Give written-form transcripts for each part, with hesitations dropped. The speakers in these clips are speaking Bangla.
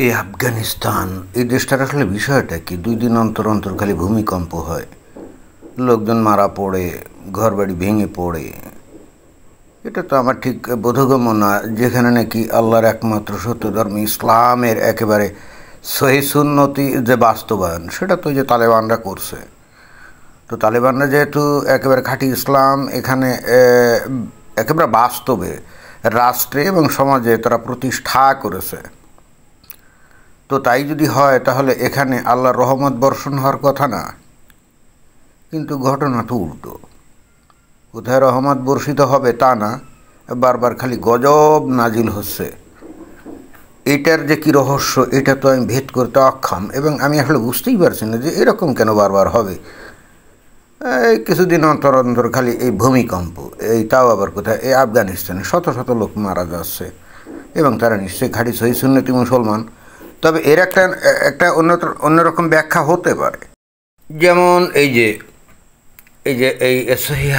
এই আফগানিস্তান, এই দেশটার আসলে বিষয়টা কি, 2 দিন অন্তর অন্তর খালি ভূমিকম্প হয়, লোকজন মারা পড়ে, ঘরবাড়ি ভেঙে পড়ে। এটা তো আমার ঠিক বোধগম্য না, যেখানে নাকি আল্লাহর একমাত্র সত্য ধর্ম ইসলামের একেবারে সহি সুন্নতি যে বাস্তবায়ন, সেটা তো যে তালেবানরা করছে। তো তালেবানরা যেহেতু একেবারে খাঁটি ইসলাম এখানে একেবারে বাস্তবে রাষ্ট্রে এবং সমাজে তারা প্রতিষ্ঠা করেছে, তো তাই যদি হয় তাহলে এখানে আল্লাহর রহমত বর্ষণ হওয়ার কথা না, কিন্তু ঘটনা তো উল্টো। কোথায় রহমত বর্ষিত হবে তা না, বারবার খালি গজব নাজিল হচ্ছে। এটার যে কী রহস্য, এটা তো আমি ভেদ করতে অক্ষম, এবং আমি আসলে বুঝতেই পারছি না যে এরকম কেন বারবার হবে। এই কিছুদিন অন্তর অন্তর খালি এই ভূমিকম্প, এই তাও আবার কোথায়, এই আফগানিস্তানে শত শত লোক মারা যাচ্ছে, এবং তারা নিশ্চয়ই খাঁটি সহি সুন্নতি মুসলমান। তবে এর একটা অন্যরকম ব্যাখ্যা হতে পারে। যেমন এই যে সহিহ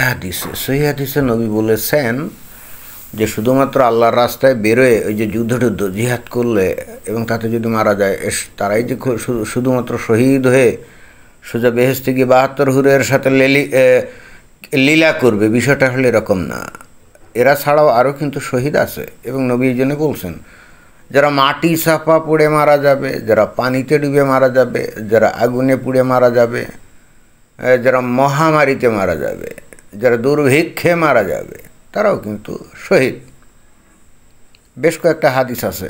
হাদিসে নবী বলেছেন যে শুধুমাত্র আল্লাহর রাস্তায় বেরোয় ওই যে যুদ্ধ জিহাদ করলে এবং তাতে যদি মারা যায়, তারাই যে শুধুমাত্র শহীদ হয়ে সোজা বেহেশতে গিয়ে 72 হুরের সাথে লীলা করবে, বিষয়টা হলে এরকম না। এরা ছাড়াও আরও কিন্তু শহীদ আছে, এবং নবী এই জন্য বলছেন যারা মাটি চাপা পড়ে মারা যাবে, যারা পানিতে ডুবে মারা যাবে, যারা আগুনে পুড়ে মারা যাবে, যারা মহামারীতে মারা যাবে, যারা দুর্ভিক্ষে মারা যাবে, তারাও কিন্তু শহীদ। বেশ কয়েকটা হাদিস আছে,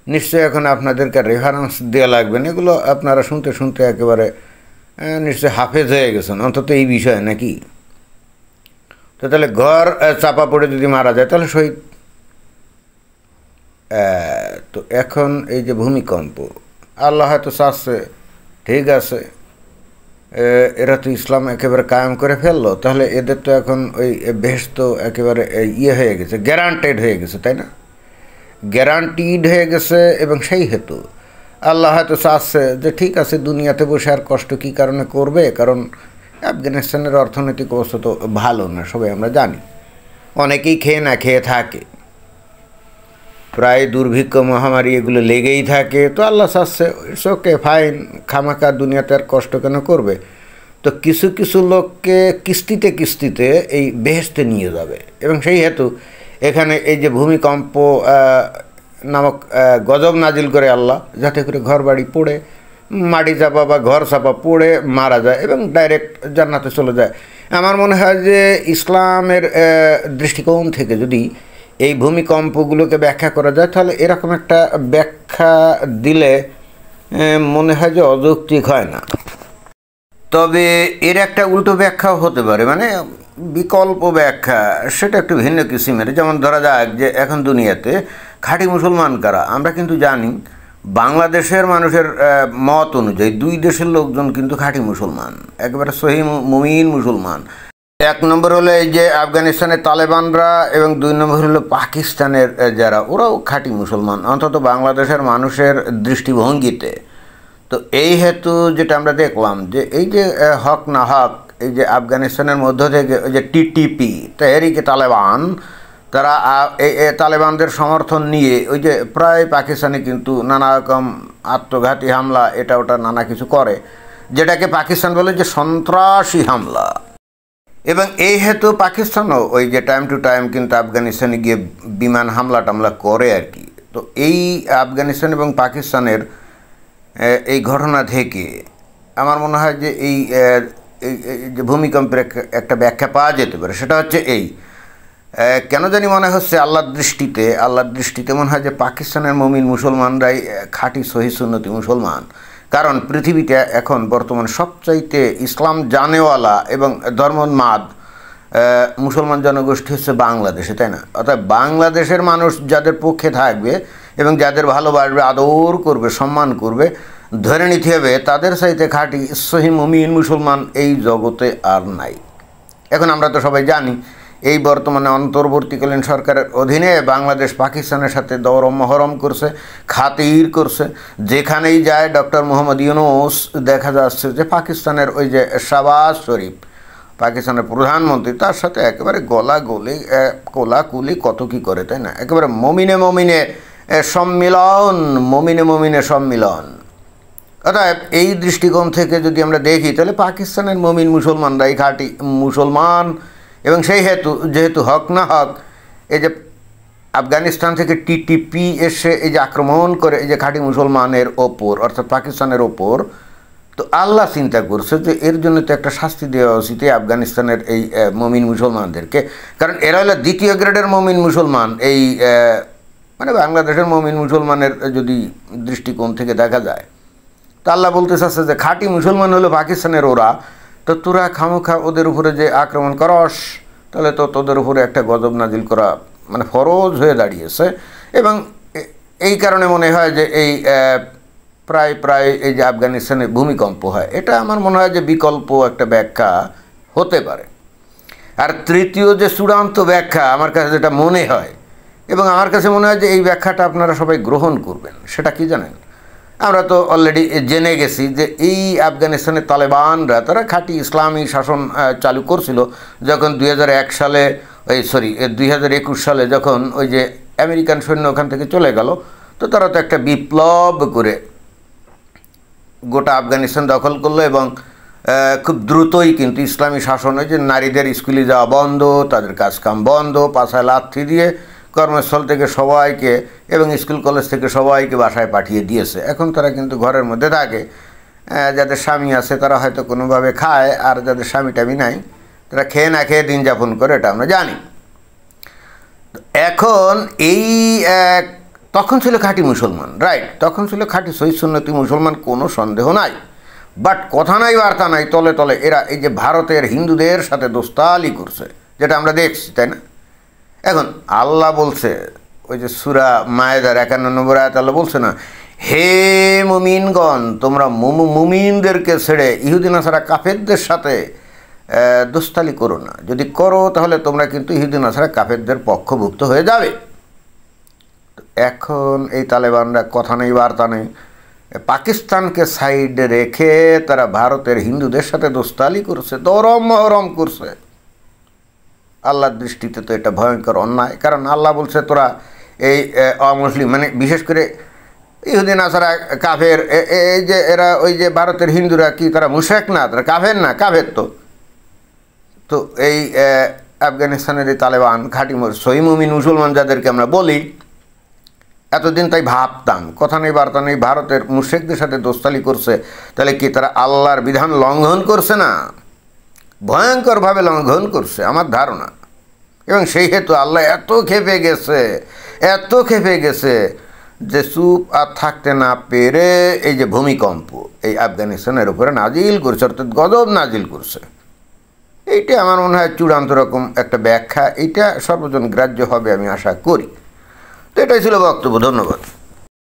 নিশ্চয়ই এখন আপনাদেরকে রেফারেন্স দেওয়া লাগবে না, এগুলো আপনারা শুনতে শুনতে একেবারে নিশ্চয়ই হাফেজ হয়ে গেছেন অন্তত এই বিষয়ে, নাকি? তো তাহলে ঘর চাপা পড়ে যদি মারা যায় তাহলে শহীদ। তো এখন এই যে ভূমিকম্প, আল্লাহ হয়তো চাচ্ছে ঠিক আছে, এরা তো ইসলাম একেবারে কায়েম করে ফেললো, তাহলে এদের তো এখন ওই বেহেশত একেবারে ইয়ে হয়ে গেছে, গ্যারান্টেড হয়ে গেছে, তাই না? গ্যারান্টিড হয়ে গেছে, এবং সেই হেতু আল্লাহ হয়তো চাচ্ছে যে ঠিক আছে, দুনিয়াতে বসে আর কষ্ট কী কারণে করবে, কারণ আফগানিস্তানের অর্থনৈতিক অবস্থা তো ভালো না, সবাই আমরা জানি, অনেকেই খেয়ে না খেয়ে থাকে, প্রায় দুর্ভিক্ষ মহামারী এগুলো লেগেই থাকে। তো আল্লাহ চাচ্ছে ইটস ওকে ফাইন, খামাখা দুনিয়াতে আর কষ্ট কেন করবে, তো কিছু কিছু লোককে কিস্তিতে কিস্তিতে এই বেহেশতে নিয়ে যাবে, এবং সেই হেতু এখানে এই যে ভূমিকম্প নামক গজব নাজিল করে আল্লাহ, যাতে করে ঘর বাড়ি পড়ে, মাটি চাপা বা ঘর চাপা পড়ে মারা যায় এবং ডাইরেক্ট জান্নাতে চলে যায়। আমার মনে হয় যে ইসলামের দৃষ্টিকোণ থেকে যদি এই ভূমিকম্পগুলোকে ব্যাখ্যা করা যায়, তাহলে এরকম একটা ব্যাখ্যা দিলে মনে হয় যে অযৌক্তিক হয় না। তবে এর একটা উল্টো ব্যাখ্যাও হতে পারে, মানে বিকল্প ব্যাখ্যা, সেটা একটু ভিন্ন কিসিমের। যেমন ধরা যাক যে এখন দুনিয়াতে খাঁটি মুসলমান কারা, আমরা কিন্তু জানি বাংলাদেশের মানুষের মত অনুযায়ী 2 দেশের লোকজন কিন্তু খাঁটি মুসলমান, একেবারে সহি মুমিন মুসলমান। 1 নম্বর হলো এই যে আফগানিস্তানের তালেবানরা, এবং 2 নম্বর হলো পাকিস্তানের যারা, ওরাও খাঁটি মুসলমান, অন্তত বাংলাদেশের মানুষের দৃষ্টিভঙ্গিতে। তো এই হেতু যেটা আমরা দেখলাম যে এই যে হক না হক, এই যে আফগানিস্তানের মধ্য থেকে ওই যে টিটিপি, তেহরিকে তালেবান, তারা এই তালেবানদের সমর্থন নিয়ে ওই যে প্রায় পাকিস্তানে কিন্তু নানা রকম আত্মঘাতী হামলা, এটা ওটা নানা কিছু করে, যেটাকে পাকিস্তান বলে যে সন্ত্রাসী হামলা। এবং এই হেতু পাকিস্তানও ওই যে টাইম টু টাইম কিন্তু আফগানিস্তানে গিয়ে বিমান হামলা টামলা করে আর কি। তো এই আফগানিস্তান এবং পাকিস্তানের এই ঘটনা থেকে আমার মনে হয় যে এই যে ভূমিকম্পের একটা ব্যাখ্যা পাওয়া যেতে পারে। সেটা হচ্ছে এই, কেন জানি মনে হচ্ছে আল্লাহর দৃষ্টিতে মনে হয় যে পাকিস্তানের মুমিন মুসলমানরাই খাঁটি সহি সুন্নতি মুসলমান। কারণ পৃথিবীতে এখন বর্তমান সবচাইতে ইসলাম জানেওয়ালা এবং ধর্মোন্মাদ মুসলমান জনগোষ্ঠী হচ্ছে বাংলাদেশে, তাই না? অর্থাৎ বাংলাদেশের মানুষ যাদের পক্ষে থাকবে এবং যাদের ভালোবাসবে, আদর করবে, সম্মান করবে, ধরে নিতে হবে তাদের চাইতে খাঁটি সহি মুমিন মুসলমান এই জগতে আর নাই। এখন আমরা তো সবাই জানি এই বর্তমানে অন্তর্বর্তীকালীন সরকারের অধীনে বাংলাদেশ পাকিস্তানের সাথে দরম মহরম করছে, খাতির করছে। যেখানেই যায় ডক্টর মোহাম্মদ ইউনূস দেখা যাচ্ছে যে পাকিস্তানের ওই যে শাহবাজ শরীফ, পাকিস্তানের প্রধানমন্ত্রী, তার সাথে একেবারে কোলাকুলি কত কী করে, তাই না? একেবারে মমিনে সম্মিলন। অর্থাৎ এই দৃষ্টিকোণ থেকে যদি আমরা দেখি তাহলে পাকিস্তানের মমিন মুসলমানরাই খাঁটি মুসলমান, এবং সেই যেহেতু হক না হক, এই যে আফগানিস্তান থেকে টিটিপি এসে এই যে আক্রমণ করে এই যে খাঁটি মুসলমানের ওপর অর্থাৎ পাকিস্তানের ওপর, তো আল্লাহ চিন্তা করছে যে এর জন্য তো একটা শাস্তি দেওয়া উচিত এই আফগানিস্তানের এই মমিন মুসলমানদেরকে, কারণ এরা হলো দ্বিতীয় গ্রেডের মমিন মুসলমান। এই মানে বাংলাদেশের মমিন মুসলমানের যদি দৃষ্টিকোণ থেকে দেখা যায়, তা আল্লাহ বলতে চাচ্ছে যে খাঁটি মুসলমান হলো পাকিস্তানের ওরা, তো তোরা খামোখা ওদের উপরে যে আক্রমণ করস, তাহলে তো তোদের উপরে একটা গজব নাজিল করা মানে ফরজ হয়ে দাঁড়িয়েছে। এবং এই কারণে মনে হয় যে এই প্রায় এই যে আফগানিস্তানে ভূমিকম্প হয়, এটা আমার মনে হয় যে বিকল্প একটা ব্যাখ্যা হতে পারে। আর তৃতীয় যে চূড়ান্ত ব্যাখ্যা আমার কাছে যেটা মনে হয়, এবং আমার কাছে মনে হয় যে এই ব্যাখ্যাটা আপনারা সবাই গ্রহণ করবেন, সেটা কি জানেন? আমরা তো অলরেডি জেনে গেছি যে এই আফগানিস্তানের তালেবানরা তারা খাঁটি ইসলামী শাসন চালু করছিল যখন 2001 সালে 2021 সালে যখন ওই যে আমেরিকান সৈন্য ওখান থেকে চলে গেল, তো তারা তো একটা বিপ্লব করে গোটা আফগানিস্তান দখল করলো, এবং খুব দ্রুতই কিন্তু ইসলামী শাসনে যে নারীদের স্কুলে যাওয়া বন্ধ, তাদের কাজকাম বন্ধ, পাছায় লাথি দিয়ে কর্মস্থল থেকে সবাইকে এবং স্কুল কলেজ থেকে সবাইকে বাসায় পাঠিয়ে দিয়েছে। এখন তারা কিন্তু ঘরের মধ্যে থাকে, যাদের স্বামী আছে তারা হয়তো কোনোভাবে খায়, আর যাদের স্বামী টামি নাই তারা খেয়ে না খেয়ে দিন যাপন করে, এটা আমরা জানি। এখন এই তখন ছিল খাঁটি মুসলমান, রাইট, তখন ছিল খাঁটি সহিহ সুন্নতি মুসলমান, কোনো সন্দেহ নাই। বাট কথা নাই বার্তা নাই, তলে তলে এরা এই যে ভারতের হিন্দুদের সাথে দোস্তালি করছে, যেটা আমরা দেখছি, তাই না? এখন আল্লাহ বলছে ওই যে সূরা মায়েদার 51 নম্বর আয়াত আল্লাহ বলছে না, হে মুমিনগণ, তোমরা মুমিনদেরকে ছেড়ে ইহুদি নাসারা কাফেরদের সাথে দোস্তালি করো না, যদি করো তাহলে তোমরা কিন্তু ইহুদি নাসারা কাফেরদের পক্ষভুক্ত হয়ে যাবে। এখন এই তালেবানরা কথা নেই বার্তা নেই, পাকিস্তানকে সাইডে রেখে তারা ভারতের হিন্দুদের সাথে দোস্তালি করছে, দরম মহরম করছে। আল্লাহর দৃষ্টিতে তো এটা ভয়ঙ্কর অন্যায়, কারণ আল্লাহ বলছে তোরা এই অমুসলিম মানে বিশেষ করে ইহুদি নাসারা কাফের, এই যে এরা ওই যে ভারতের হিন্দুরা কি তারা মুশরিক না, তারা কাফের না? কাফের তো এই আফগানিস্তানের এই তালেবান খাঁটি সহিহ মুমিন মুসলমান যাদেরকে আমরা বলি, এতদিন তাই ভাবতাম কথা নেই বার্তা নেই, ভারতের মুশরিকদের সাথে দোস্তালি করছে, তাহলে কি তারা আল্লাহর বিধান লঙ্ঘন করছে না? ভয়ঙ্করভাবে লঙ্ঘন করছে আমার ধারণা। এবং সেই হেতু আল্লাহ এত খেপে গেছে যে চুপ আর থাকতে না পেরে এই যে ভূমিকম্প এই আফগানিস্তানের উপরে নাজিল করছে, অর্থাৎ গজব নাজিল করছে। এইটা আমার মনে হয় চূড়ান্ত রকম একটা ব্যাখ্যা, এইটা সর্বজন গ্রাহ্য হবে আমি আশা করি। তো এটাই ছিল বক্তব্য, ধন্যবাদ।